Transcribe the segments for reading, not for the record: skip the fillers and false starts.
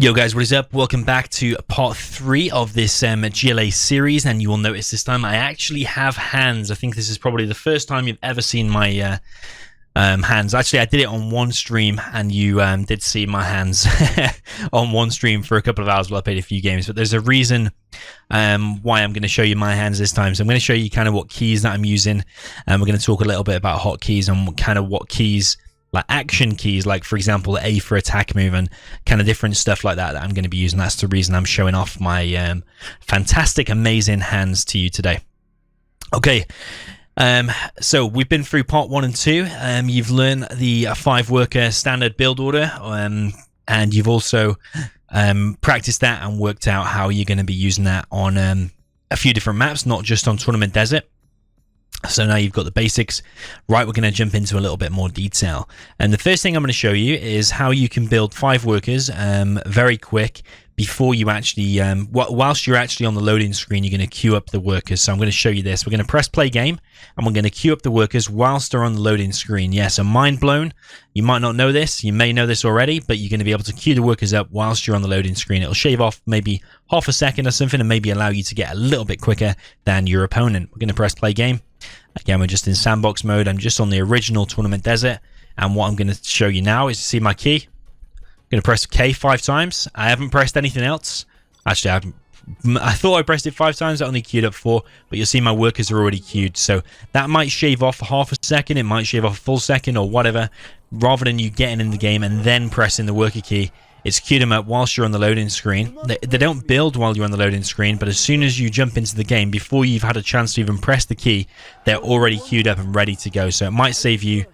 Yo guys, what is up? Welcome back to part 3 of this GLA series, and you will notice this time I actually have hands. I think this is probably the first time you've ever seen my hands. Actually, I did it on one stream, and you did see my hands on one stream for a couple of hours while I played a few games, but there's a reason why I'm going to show you my hands this time. So I'm going to show you kind of what keys that I'm using, and we're going to talk a little bit about hotkeys and kind of what keys, like action keys, like for example A for attack move and kind of different stuff like that I'm going to be using. That's the reason I'm showing off my fantastic, amazing hands to you today. Okay, so we've been through part 1 and 2. You've learned the 5-worker standard build order, and you've also practiced that and worked out how you're going to be using that on a few different maps, not just on Tournament Desert. So now you've got the basics. Right, we're going to jump into a little bit more detail. And the first thing I'm going to show you is how you can build 5 workers very quick before you actually, whilst you're actually on the loading screen, you're going to queue up the workers. So I'm going to show you this. We're going to press play game, and we're going to queue up the workers whilst they're on the loading screen. Yeah, so mind blown. You might not know this. You may know this already, but you're going to be able to queue the workers up whilst you're on the loading screen. It'll shave off maybe half a second or something and maybe allow you to get a little bit quicker than your opponent. We're going to press play game. Again, we're just in sandbox mode. I'm just on the original Tournament Desert, and what I'm going to show you now is, see my key. I'm going to press K 5 times. I haven't pressed anything else. Actually, I thought I pressed it 5 times. I only queued up 4, but you'll see my workers are already queued. So that might shave off half a second. It might shave off a full second or whatever. Rather than you getting in the game and then pressing the worker key, it's queued them up whilst you're on the loading screen. They don't build while you're on the loading screen, but as soon as you jump into the game, before you've had a chance to even press the key, they're already queued up and ready to go. So it might save you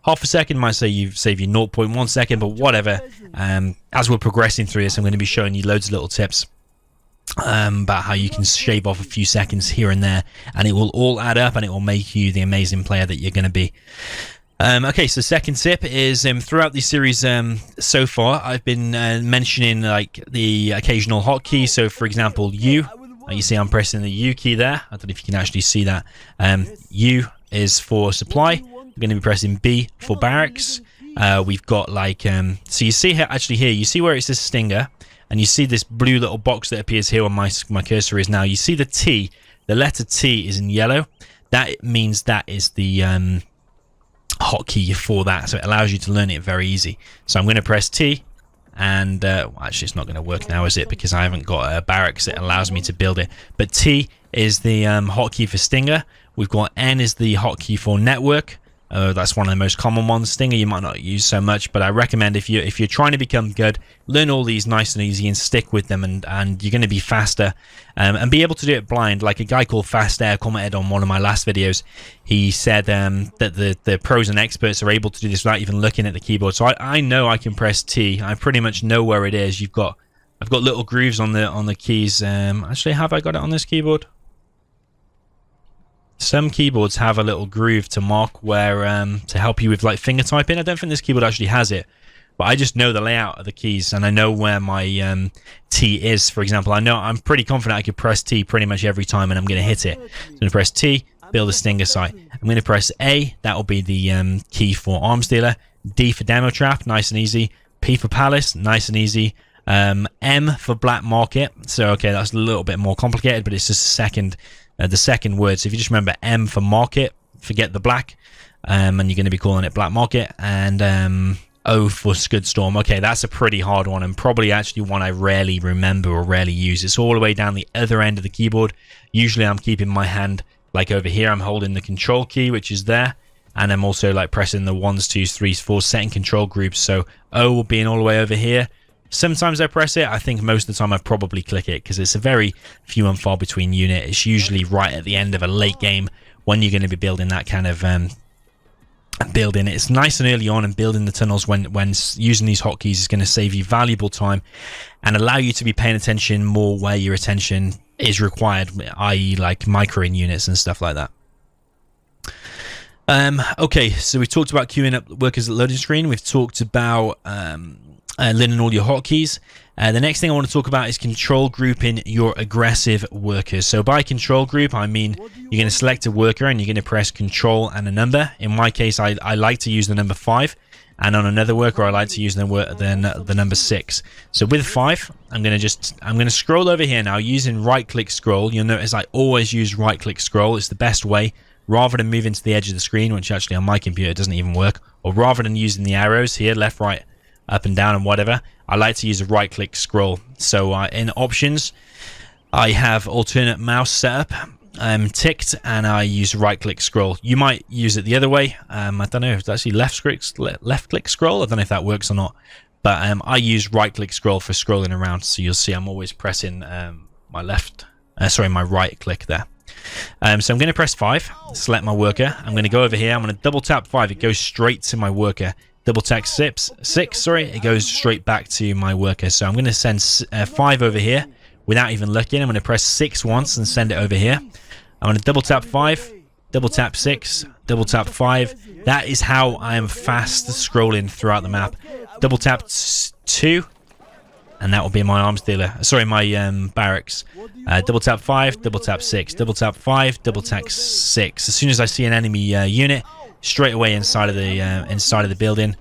half a second, might save you 0.1 second, but whatever. As we're progressing through this, I'm going to be showing you loads of little tips about how you can shave off a few seconds here and there, and it will all add up and it will make you the amazing player that you're going to be. Okay, so second tip is throughout the series so far, I've been mentioning like the occasional hotkey. So for example, U, you see I'm pressing the U key there. I don't know if you can actually see that. U is for supply. We're going to be pressing B for barracks. We've got like, so you see here, actually here, you see where it says Stinger, and you see this blue little box that appears here on my cursor is now. You see the T, the letter T is in yellow. That means that is the hotkey for that, so it allows you to learn it very easy. So I'm going to press T, and actually it's not going to work now, is it, because I haven't got a barracks that allows me to build it. But T is the hotkey for Stinger. We've got N is the hotkey for network. That's one of the most common ones. Stinger you might not use so much, but I recommend if you're trying to become good, learn all these nice and easy and stick with them, and you're going to be faster and be able to do it blind. Like a guy called Fast Air commented on one of my last videos. He said that the pros and experts are able to do this without even looking at the keyboard. So I know I can press T. I pretty much know where it is. I've got little grooves on the keys. Actually, have I got it on this keyboard? Some keyboards have a little groove to mark where to help you with like finger typing. I don't think this keyboard actually has it, but I just know the layout of the keys and I know where my T is. For example, I'm pretty confident I could press T pretty much every time and I'm going to hit it. So I'm going to press T, build a Stinger site. I'm going to press A, that will be the key for Arms Dealer. D for Demo Trap, nice and easy. P for Palace, nice and easy. M for Black Market. So okay, that's a little bit more complicated, but it's just the second word. So if you just remember M for market, forget the black, and you're going to be calling it Black Market, and O for Scud Storm. Okay, that's a pretty hard one, and probably actually one I rarely remember or rarely use. It's all the way down the other end of the keyboard. Usually I'm keeping my hand like over here. I'm holding the control key, which is there, and I'm also like pressing the 1s, 2s, 3s, 4s, setting control groups. So O will be all the way over here. Sometimes I press it. I think most of the time I probably click it because it's a very few and far between unit. It's usually right at the end of a late game when you're going to be building that kind of building. It's nice and early on, and building the tunnels when using these hotkeys is going to save you valuable time and allow you to be paying attention more where your attention is required, i.e. like microing units and stuff like that. Okay, so we've talked about queuing up workers at loading screen. We've talked about learning all your hotkeys. The next thing I want to talk about is control grouping your aggressive workers. So by control group, I mean you're going to select a worker and you're going to press control and a number. In my case, I like to use the number 5. And on another worker, I like to use the number 6. So with 5, I'm going to scroll over here now using right-click scroll. You'll notice I always use right-click scroll. It's the best way, rather than moving to the edge of the screen, which actually on my computer doesn't even work, or rather than using the arrows here, left, right, up and down and whatever. I like to use a right-click scroll. So in options, I have alternate mouse setup ticked, and I use right-click scroll. You might use it the other way. I don't know if it's actually left-click scroll. I don't know if that works or not, but I use right-click scroll for scrolling around. So you'll see I'm always pressing my right click there. So I'm going to press 5, select my worker. I'm going to go over here. I'm going to double tap 5. It goes straight to my worker. Double tap 6. It goes straight back to my worker. So I'm going to send 5 over here without even looking. I'm going to press 6 once and send it over here. I'm going to double tap 5, double tap 6, double tap 5. That is how I am fast scrolling throughout the map. Double tap 2, and that will be my arms dealer. Sorry, my barracks. Double tap 5, double tap 6, double tap 5, double tap 6. As soon as I see an enemy unit, straight away inside of the building.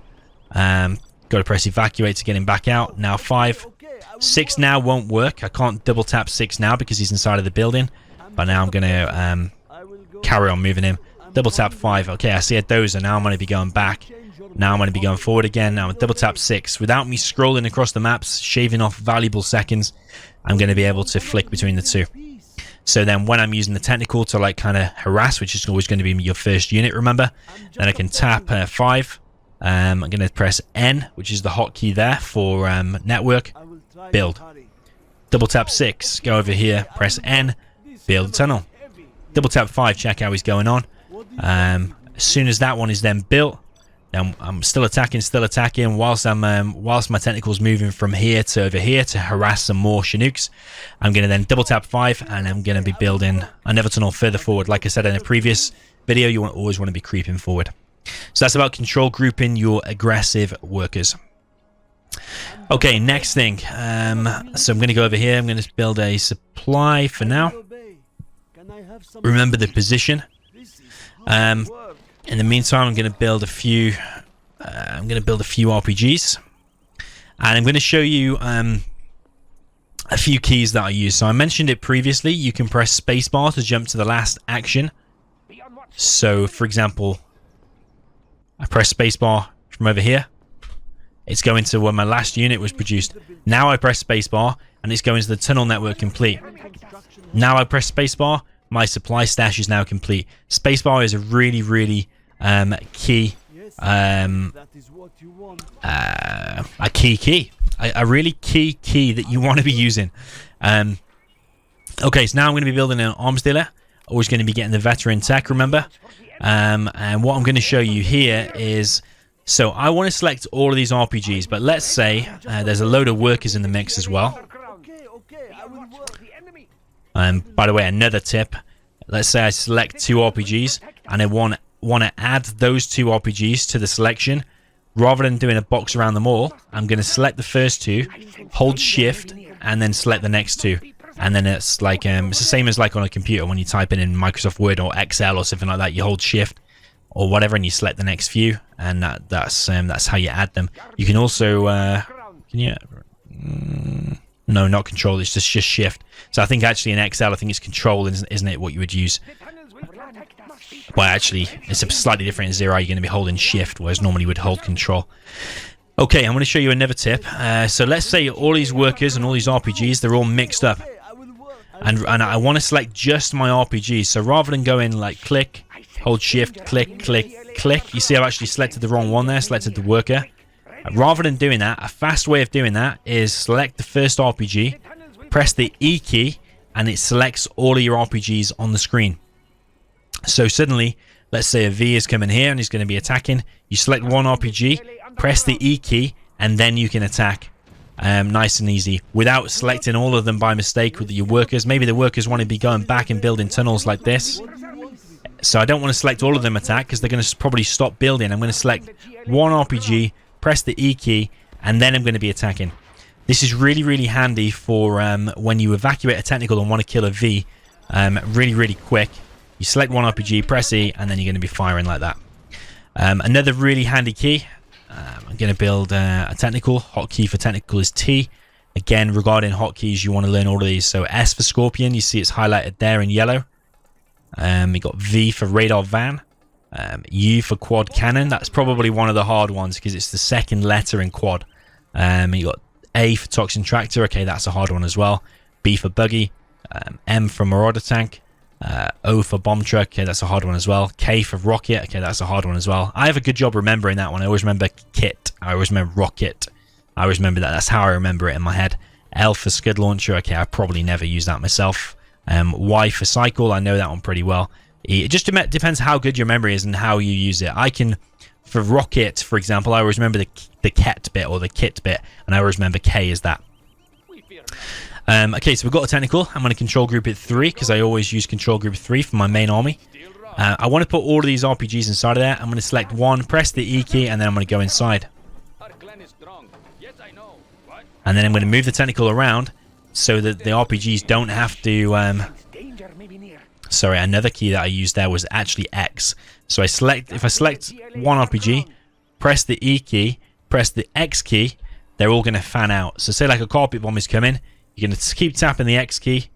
Got to press evacuate to get him back out. Now 5, 6 now won't work. I can't double tap 6 now because he's inside of the building. But now I'm going to carry on moving him. Double tap 5. Okay, I see a dozer. Now I'm going to be going back. Now I'm going to be going forward again. Now I'm double tap 6. Without me scrolling across the maps, shaving off valuable seconds, I'm going to be able to flick between the two. So then when I'm using the technical to like kind of harass, which is always going to be your first unit, remember, then I can tap 5. I'm going to press N, which is the hotkey there for network, build. Double tap 6, go over here, press N, build a tunnel. Double tap 5, check how he's going on. As soon as that one is then built, then I'm still attacking whilst my technical's moving from here to over here to harass some more Chinooks. I'm going to then double tap 5, and I'm going to be building another tunnel further forward. Like I said in a previous video, you always want to be creeping forward. So that's about control grouping your aggressive workers. Okay, next thing. So I'm going to go over here. I'm going to build a supply for now. Remember the position. In the meantime, I'm going to build a few. RPGs, and I'm going to show you a few keys that I use. So I mentioned it previously. You can press spacebar to jump to the last action. So, for example, I press spacebar from over here. It's going to where my last unit was produced. Now I press spacebar, and it's going to the tunnel network complete. Now I press spacebar. My supply stash is now complete. Spacebar is a really, really key, a really key key that you want to be using. Okay, so now I'm going to be building an arms dealer. Always going to be getting the veteran tech, remember? And what I'm going to show you here is, so I want to select all of these RPGs, but let's say there's a load of workers in the mix as well. By the way, another tip. Let's say I select 2 RPGs and I want to add those 2 RPGs to the selection. Rather than doing a box around them all, I'm going to select the first 2, hold shift, and then select the next 2. And then it's like it's the same as like on a computer when you type in Microsoft Word or Excel or something like that. You hold shift or whatever and you select the next few, and that's how you add them. You can also no, not control, it's just shift. So I think actually in Excel, I think it's control, isn't it, what you would use? Well, actually, it's a slightly different in Zero. You're going to be holding shift, whereas normally you would hold control. Okay, I'm going to show you another tip. So let's say all these workers and all these RPGs, they're all mixed up. And I want to select just my RPGs. So rather than going like click, hold shift, click, click, click. You see I've actually selected the wrong one there, selected the worker. Rather than doing that, a fast way of doing that is select the first RPG, press the E key, and it selects all of your RPGs on the screen. So suddenly, let's say a V is coming here and he's going to be attacking. You select one RPG, press the E key, and then you can attack. Nice and easy, without selecting all of them by mistake with your workers. Maybe the workers want to be going back and building tunnels like this. So I don't want to select all of them attack because they're going to probably stop building. I'm going to select one RPG, press the E key, and then I'm going to be attacking. This is really, really handy for when you evacuate a technical and want to kill a V really, really quick. You select one RPG, press E, and then you're going to be firing like that. Another really handy key, going to build a technical. Hotkey for technical is T. Again, regarding hotkeys, you want to learn all of these. So S for Scorpion, you see it's highlighted there in yellow. We got V for radar van. U for quad cannon. That's probably one of the hard ones because it's the second letter in quad. You got A for toxin tractor. Okay, that's a hard one as well. B for buggy. M for marauder tank. O for bomb truck. Okay, that's a hard one as well. K for rocket. Okay, that's a hard one as well. I have a good job remembering that one. I always remember kit. I always remember rocket. I always remember that. That's how I remember it in my head. L for skid launcher. Okay, I probably never use that myself. Y for cycle. I know that one pretty well. It just depends how good your memory is and how you use it. I can, for rocket, for example, I always remember the ket bit or the kit bit, and I always remember K as that. Okay, so we've got a technical. I'm going to control group it 3 because I always use control group 3 for my main army. I want to put all of these RPGs inside of there. I'm going to select one, press the E key, and then I'm going to go inside. And then I'm going to move the technical around so that the RPGs don't have to... sorry, another key that I used there was actually X. So if I select one RPG, press the E key, press the X key, they're all going to fan out. So say like a carpet bomb is coming, you're going to keep tapping the X key,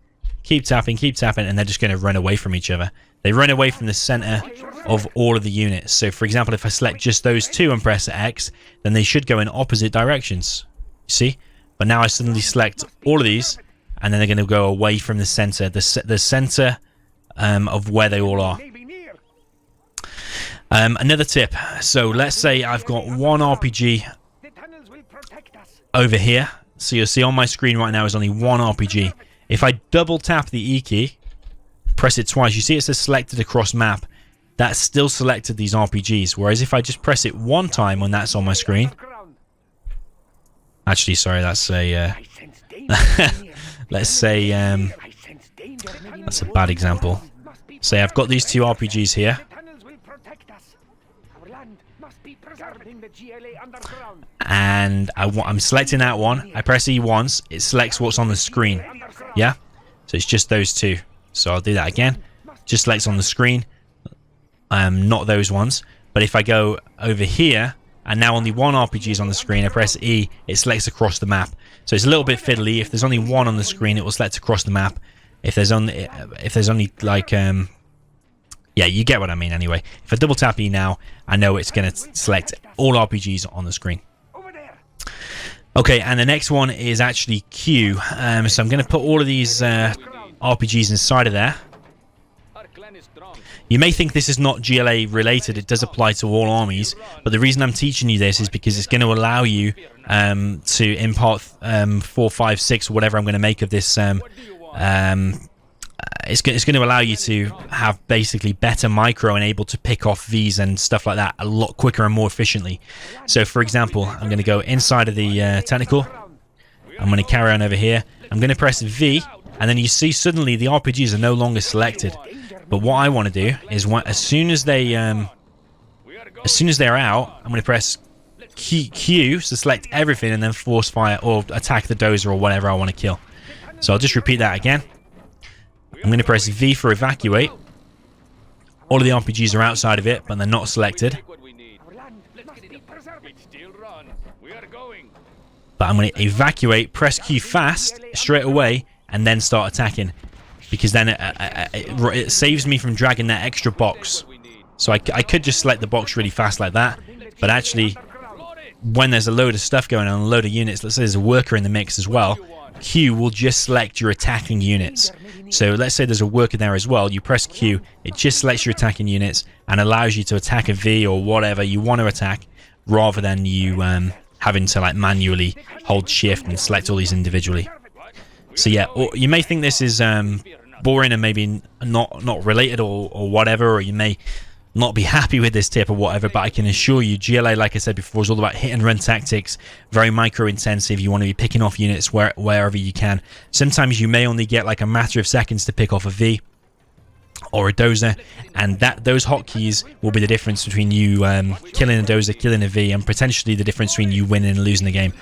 keep tapping, and they're just going to run away from each other. They run away from the center of all of the units. So for example, if I select just those two and press X, then they should go in opposite directions. You see? But now I suddenly select all of these, and then they're going to go away from the center, the center of where they all are. Another tip. So let's say I've got one RPG over here. So you'll see on my screen right now is only one RPG. If I double tap the E key, press it twice, you see it says selected across map. That's still selected these RPGs. Whereas if I just press it one time when that's on my screen... Actually, sorry, that's a... let's say... that's a bad example. Say I've got these two RPGs here. And I'm selecting that one. I press E once. It selects what's on the screen. Yeah? So it's just those two. So I'll do that again. Just selects on the screen. Not those ones. But if I go over here, and now only one RPG is on the screen, I press E, it selects across the map. So it's a little bit fiddly. If there's only one on the screen, it will select across the map. If there's only like yeah, you get what I mean anyway. If I double tap E now, I know it's going to select all RPGs on the screen. Okay, and the next one is actually Q. So I'm going to put all of these RPGs inside of there. You may think this is not GLA related. It does apply to all armies, but the reason I'm teaching you this is because it's going to allow you to in part 4, 5, 6, or whatever I'm going to make of this. It's going to allow you to have basically better micro and able to pick off Vs and stuff like that a lot quicker and more efficiently. So for example, I'm going to go inside of the technical. I'm going to carry on over here. I'm going to press V, and then you see suddenly the RPGs are no longer selected. But what I want to do is as soon as they're out, I'm going to press Q to select everything and then force fire or attack the dozer or whatever I want to kill. So I'll just repeat that again. I'm going to press V for evacuate. All of the RPGs are outside of it, but they're not selected. But I'm going to evacuate, press Q fast, straight away, and then start attacking. Because then it saves me from dragging that extra box. So I could just select the box really fast like that. But actually, when there's a load of stuff going on, a load of units, let's say there's a worker in the mix as well, Q will just select your attacking units. So let's say there's a worker there as well. You press Q, it just selects your attacking units and allows you to attack a V or whatever you want to attack, rather than you having to like manually hold shift and select all these individually. So yeah, or you may think this is boring and maybe not related or whatever, or you may not be happy with this tip or whatever, but I can assure you GLA, like I said before, is all about hit and run tactics, very micro intensive. You want to be picking off units wherever you can. Sometimes you may only get like a matter of seconds to pick off a V, or a dozer, and those hotkeys will be the difference between you killing a dozer, killing a V, and potentially the difference between you winning and losing the game.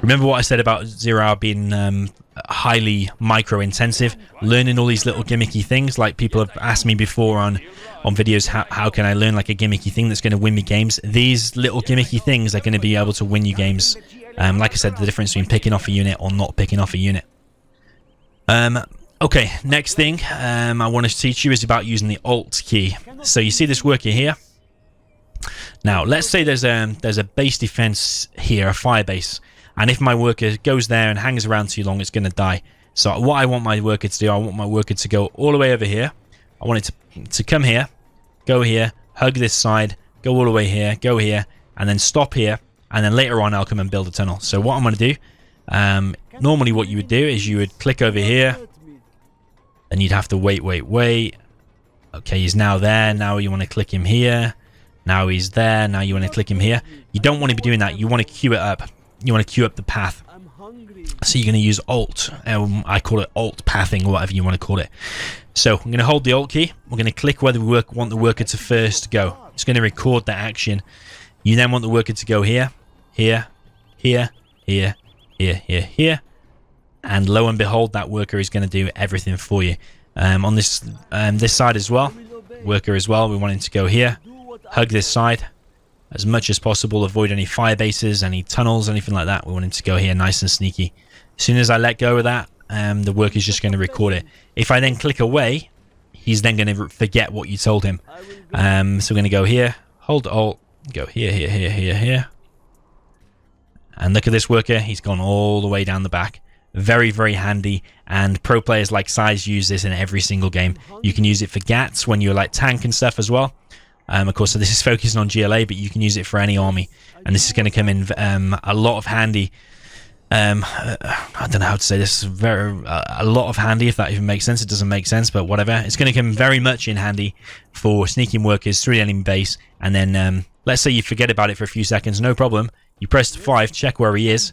Remember what I said about 0 hour being highly micro intensive, learning all these little gimmicky things. Like people have asked me before on videos, how can I learn like a gimmicky thing that's going to win me games? These little gimmicky things are going to be able to win you games. Like I said, the difference between picking off a unit or not picking off a unit. Okay, next thing I want to teach you is about using the Alt key. So you see this worker here. Now, let's say there's a base defense here, a fire base. And if my worker goes there and hangs around too long, it's going to die. So what I want my worker to do, I want my worker to go all the way over here. I want it to come here, go here, hug this side, go all the way here, go here, and then stop here. And then later on, I'll come and build a tunnel. So what I'm going to do, normally what you would do is you would click over here. Then you'd have to wait. Okay, he's now there. Now you want to click him here. Now he's there. Now you want to click him here. You don't want to be doing that. You want to queue it up. You want to queue up the path. So you're going to use Alt. I call it Alt pathing, or whatever you want to call it. So I'm going to hold the Alt key. We're going to click where we want the worker to first go. It's going to record that action. You then want the worker to go here, here, here, here, here, here, here. And lo and behold, that worker is going to do everything for you. On this side as well, worker as well, we want him to go here, hug this side as much as possible, avoid any fire bases, any tunnels, anything like that. We want him to go here nice and sneaky. As soon as I let go of that, the worker is just going to record it. If I then click away, he's then going to forget what you told him. So we're going to go here, hold Alt, go here, here, here, here, here. And look at this worker, he's gone all the way down the back. Very, very handy, and pro players like Size use this in every single game. You can use it for GATs when you're like tank and stuff as well. Of course, so this is focusing on GLA, but you can use it for any army, and this is going to come in a lot of handy. I don't know how to say this. A lot of handy, if that even makes sense. It doesn't make sense, but whatever. It's going to come very much in handy for sneaking workers through the enemy base, and then let's say you forget about it for a few seconds, no problem. You press 5, check where he is,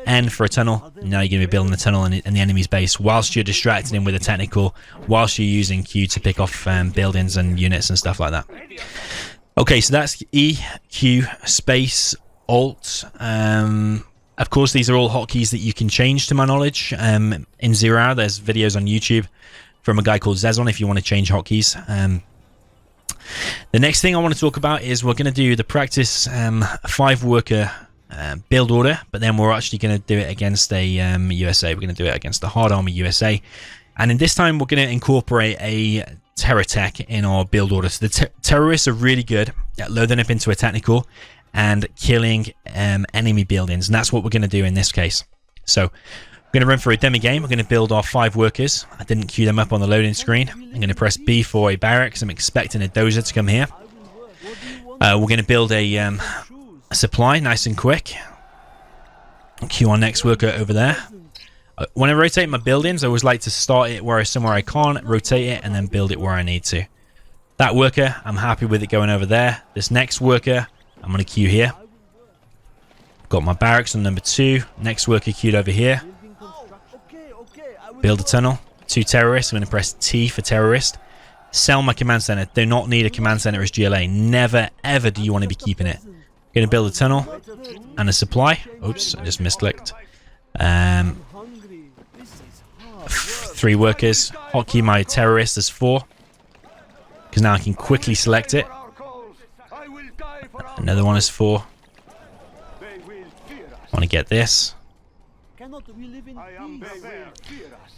N for a tunnel. Now you're going to be building the tunnel in the enemy's base whilst you're distracting him with a technical, whilst you're using Q to pick off buildings and units and stuff like that. Okay, so that's E, Q, space, Alt. Of course, these are all hotkeys that you can change, to my knowledge. In 0 hour, there's videos on YouTube from a guy called Zezon if you want to change hotkeys. The next thing I want to talk about is we're going to do the practice 5 worker build order, but then we're actually going to do it against a USA. We're going to do it against the Hard Army USA, and in this time we're going to incorporate a terror tech in our build order. So the terrorists are really good at loading up into a technical and killing enemy buildings, and that's what we're going to do in this case. So we're going to run through a demo game. We're going to build our 5 workers. I didn't queue them up on the loading screen. I'm going to press B for a barracks. I'm expecting a dozer to come here. We're going to build a supply nice and quick. Queue our next worker over there. When I rotate my buildings, I always like to start it somewhere I can't, rotate it, and then build it where I need to. That worker, I'm happy with it going over there. This next worker, I'm going to queue here. Got my barracks on number 2. Next worker queued over here. Build a tunnel. 2 terrorists. I'm going to press T for terrorist. Sell my command center. Do not need a command center as GLA. Never, ever do you want to be keeping it. Going to build a tunnel and a supply. Oops, I just misclicked. 3 workers. Hotkey my terrorist as 4. Because now I can quickly select it. Another one is 4. I want to get this.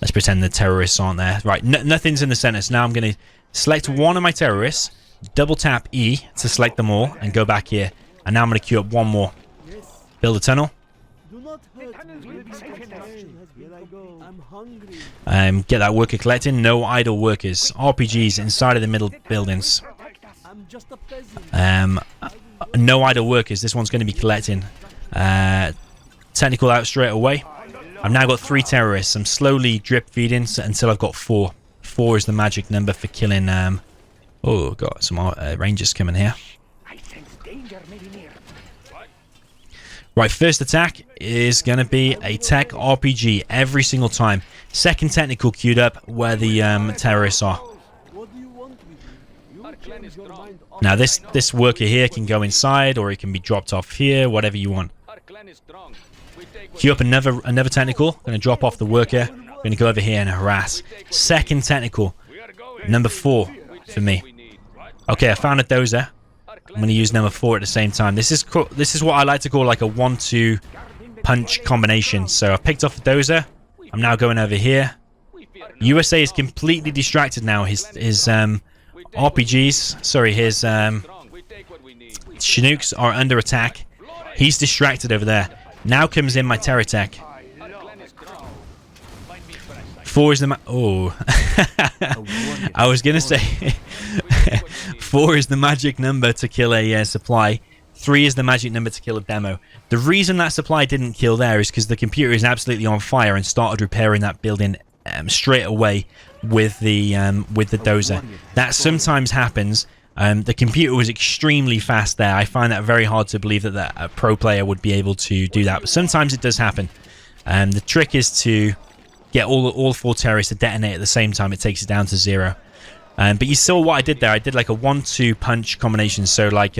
Let's pretend the terrorists aren't there. Right, nothing's in the center. So now I'm going to select one of my terrorists, double tap E to select them all, and go back here. And now I'm going to queue up one more. Build a tunnel. Get that worker collecting. No idle workers. RPGs inside of the middle buildings. No idle workers. This one's going to be collecting. Technical out straight away. I've now got 3 terrorists. I'm slowly drip feeding until I've got 4. 4 is the magic number for killing. Oh, got some rangers coming here. Right, first attack is going to be a tech RPG every single time. Second technical queued up where the terrorists are. Now this worker here can go inside, or it can be dropped off here, whatever you want. Queue up another technical. Going to drop off the worker. Going to go over here and harass. Second technical, number 4 for me. Okay, I found a dozer. I'm going to use number 4 at the same time. This is what I like to call like a 1-2 punch combination. So I've picked off the dozer. I'm now going over here. USA is completely distracted now. His RPGs, sorry, his Chinooks are under attack. He's distracted over there. Now comes in my terror tech. 4 is the I was gonna say 4 is the magic number to kill a supply. 3 is the magic number to kill a demo. The reason that supply didn't kill there is because the computer is absolutely on fire and started repairing that building straight away with the dozer. That sometimes happens. The computer was extremely fast there. I find that very hard to believe that a pro player would be able to do that, but sometimes it does happen. The trick is to get all 4 terrorists to detonate at the same time. It takes it down to 0. But you saw what I did there. I did like a 1-2 punch combination. So like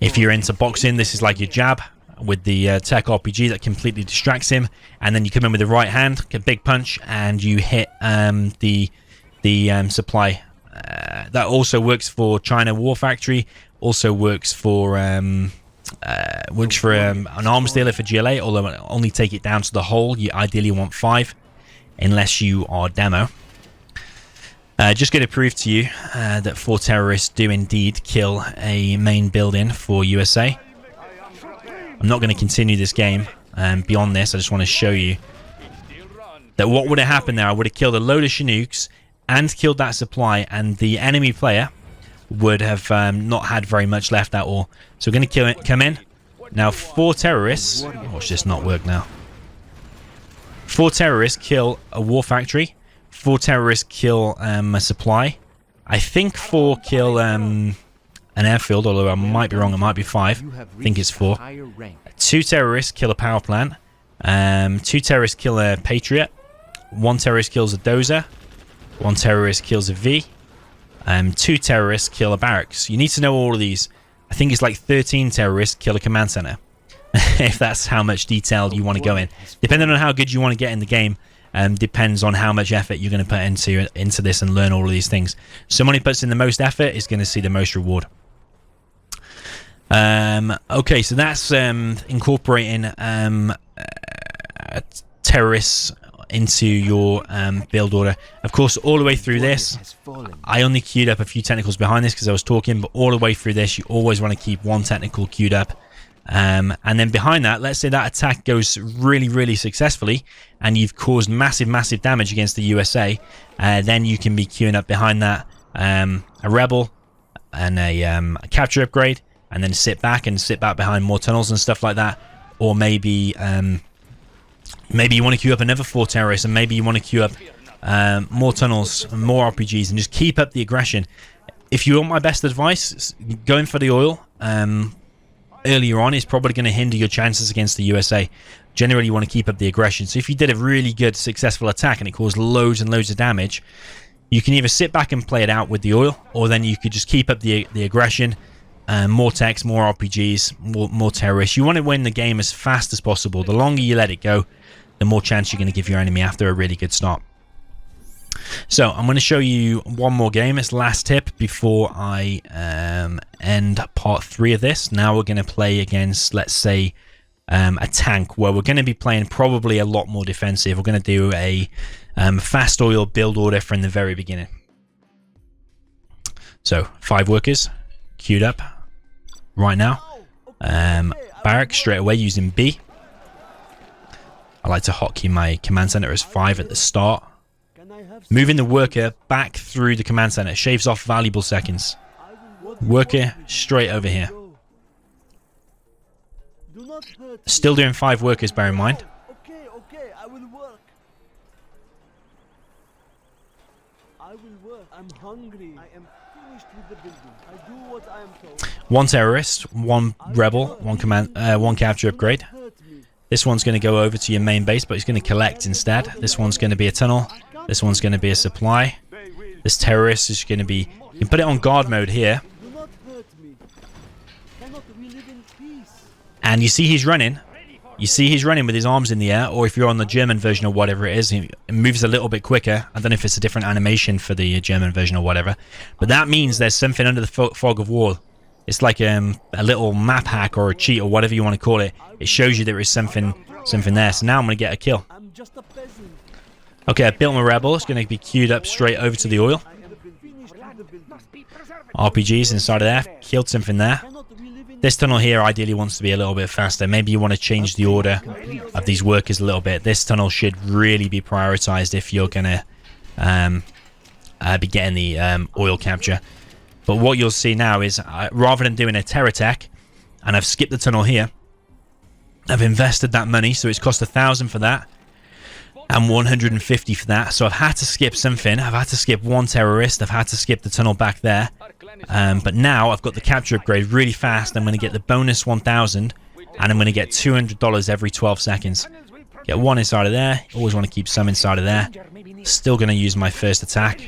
if you're into boxing, this is like your jab with the tech RPG that completely distracts him, and then you come in with the right hand, a big punch, and you hit the supply. That also works for China War Factory. Also works for an arms dealer for GLA. Although only take it down to the hole. You ideally want 5, unless you are demo. Just going to prove to you that 4 terrorists do indeed kill a main building for USA. I'm not going to continue this game beyond this. I just want to show you that what would have happened there. I would have killed a load of Chinooks and killed that supply, and the enemy player would have not had very much left at all. So we're going to come in. Now 4 terrorists... Watch this not work now. 4 terrorists kill a war factory. 4 terrorists kill a supply. I think 4 kill an airfield, although I might be wrong. It might be 5. I think it's 4. 2 terrorists kill a power plant. 2 terrorists kill a Patriot. 1 terrorist kills a dozer. 1 terrorist kills a V. 2 terrorists kill a barracks. You need to know all of these. I think it's like 13 terrorists kill a command center. If that's how much detail you want to go in. Depending on how good you want to get in the game, depends on how much effort you're going to put into this and learn all of these things. Someone who puts in the most effort is going to see the most reward. Okay, so that's incorporating terrorists into your build order. Of course, all the way through this, I only queued up a few technicals behind this because I was talking, but all the way through this, you always want to keep 1 technical queued up. And then behind that, let's say that attack goes really, really successfully, and you've caused massive damage against the USA, then you can be queuing up behind that a rebel and a capture upgrade, and then sit back behind more tunnels and stuff like that. Or maybe maybe you want to queue up another 4 terrorists, and maybe you want to queue up more tunnels, more RPGs, and just keep up the aggression. If you want my best advice, going for the oil earlier on is probably going to hinder your chances against the USA. Generally, you want to keep up the aggression. So if you did a really good, successful attack and it caused loads and loads of damage, you can either sit back and play it out with the oil, or then you could just keep up the aggression. More techs, more RPGs, more terrorists. You want to win the game as fast as possible. The longer you let it go, the more chance you're going to give your enemy after a really good start. So I'm going to show you one more game. It's the last tip before I end part 3 of this. Now we're going to play against, let's say, a tank, where we're going to be playing probably a lot more defensive. We're going to do a fast oil build order from the very beginning. So 5 workers queued up right now. Barrack straight away using B. I like to hotkey my command center as 5 at the start. Moving the worker back through the command center shaves off valuable seconds. Worker straight over here. Still doing 5 workers, bear in mind. Okay, I will work. I'm hungry. I am finished with the building. I do what I am told. 1 terrorist, 1 rebel, 1 capture upgrade. This one's going to go over to your main base, but he's going to collect instead. This one's going to be a tunnel. This one's going to be a supply. This terrorist is going to be... You can put it on guard mode here. Do not hurt me. Cannot we live in peace? And you see he's running. You see he's running with his arms in the air, or if you're on the German version or whatever it is, it moves a little bit quicker. I don't know if it's a different animation for the German version or whatever, but that means there's something under the fog of war. It's like a little map hack or a cheat or whatever you want to call it. It shows you there is something there. So now I'm going to get a kill. I'm just a peasant. Okay, I built my rebel. It's going to be queued up straight over to the oil. I am finished with the building. RPGs inside of there. Killed something there. Cannot we live in This tunnel here ideally wants to be a little bit faster. Maybe you want to change the order of these workers a little bit. This tunnel should really be prioritized if you're going to be getting the oil capture. But what you'll see now is rather than doing a terror attack, and I've skipped the tunnel here, I've invested that money, so it's cost 1,000 for that and 150 for that. So I've had to skip something. I've had to skip one terrorist. I've had to skip the tunnel back there. But now I've got the capture upgrade really fast. I'm going to get the bonus 1,000, and I'm going to get $200 every 12 seconds. Get one inside of there. Always want to keep some inside of there. Still going to use my first attack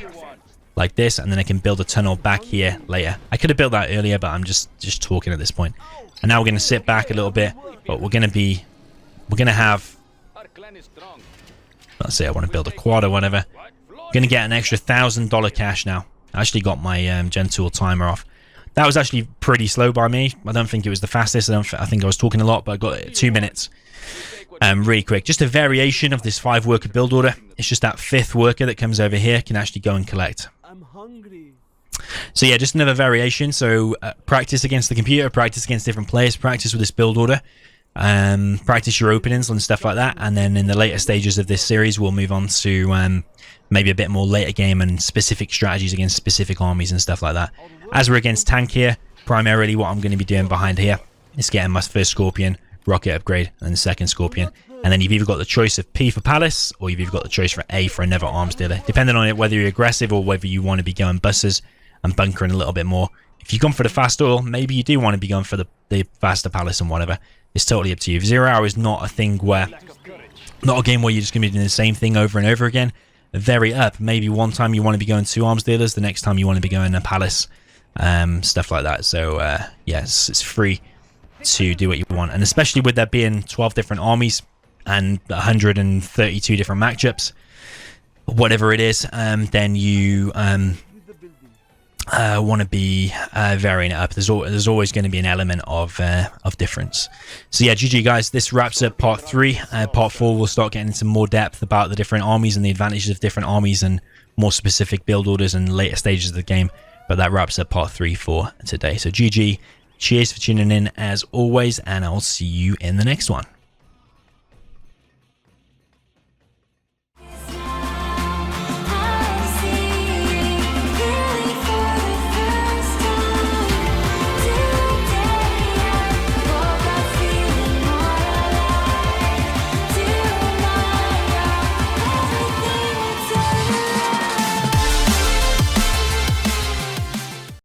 like this, and then I can build a tunnel back here later. I could have built that earlier, but I'm just talking at this point. And now we're going to sit back a little bit, but we're going to have, let's say I want to build a quad or whatever. I'm going to get an extra $1,000 cash now. I actually got my gen tool timer off. That was actually pretty slow by me. I don't think it was the fastest. I think I was talking a lot, but I got it 2 minutes. Really quick. Just a variation of this 5 worker build order. It's just that 5th worker that comes over here can actually go and collect. I'm hungry. So yeah, just another variation. So practice against the computer, practice against different players, practice with this build order, practice your openings and stuff like that. And then in the later stages of this series, we'll move on to maybe a bit more later game and specific strategies against specific armies and stuff like that. As we're against tank here, primarily what I'm going to be doing behind here is getting my first Scorpion, rocket upgrade, and the second Scorpion. And then you've either got the choice of P for Palace, or you've either got the choice for A for another arms dealer, depending on it whether you're aggressive or whether you want to be going buses and bunkering a little bit more. If you've gone for the fast oil, maybe you do want to be going for the faster Palace and whatever. It's totally up to you. 0 hour is not a thing where, not a game where you're just going to be doing the same thing over and over again. Very up. Maybe one time you want to be going 2 arms dealers, the next time you want to be going a Palace, stuff like that. So yes, it's free to do what you want, and especially with there being 12 different armies and 132 different matchups, whatever it is, then you want to be varying it up. There's always going to be an element of difference. So yeah, GG guys, this wraps up part 3. Part 4 we'll start getting into more depth about the different armies and the advantages of different armies and more specific build orders and later stages of the game. But that wraps up part 3 for today. So GG, cheers for tuning in as always, and I'll see you in the next one.